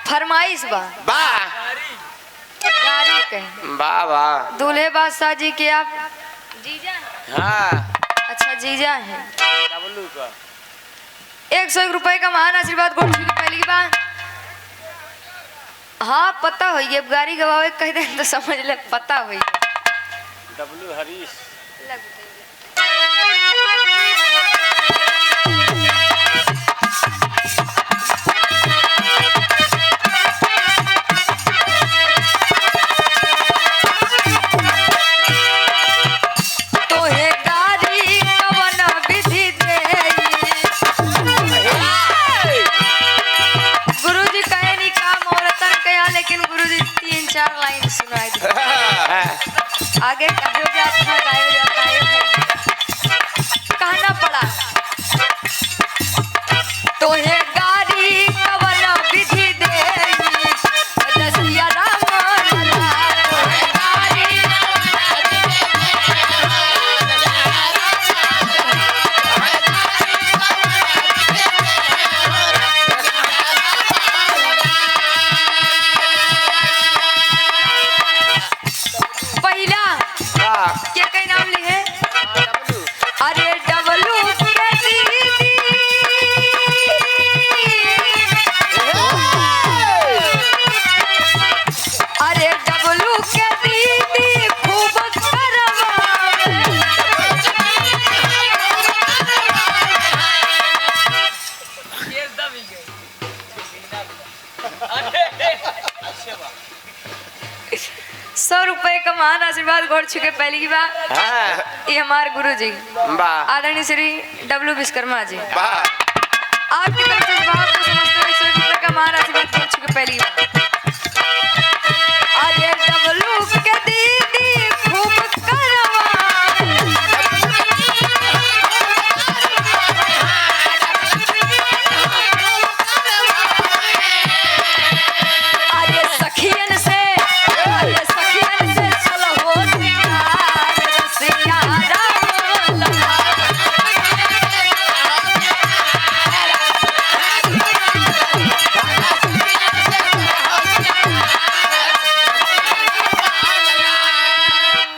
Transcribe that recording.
फरमाइश बा गाड़ी कहीं वाह दूल्हे बादशाह जी के आप जीजा हैं? हाँ अच्छा जीजा है। 101 रुपए का महान आशीर्वाद गोठी की पहली बार। हाँ पता हो ये गाड़ी गवावे कह दे तो समझ ले पता हो डब्लू हरीश लाइन सुनाई दे आगे कहो जाता गायो जाता है कहना पड़ा तो है गाड़ी कवन विधि दे दसिया राम ₹100 का महान आशीर्वाद गोड़ छुके पहली की बात ये हमारे गुरु जी आदरणीय श्री डब्लू विश्वकर्मा जी आपकी तरफ से का महान आशीर्वाद गोड़ छुके पहली बात।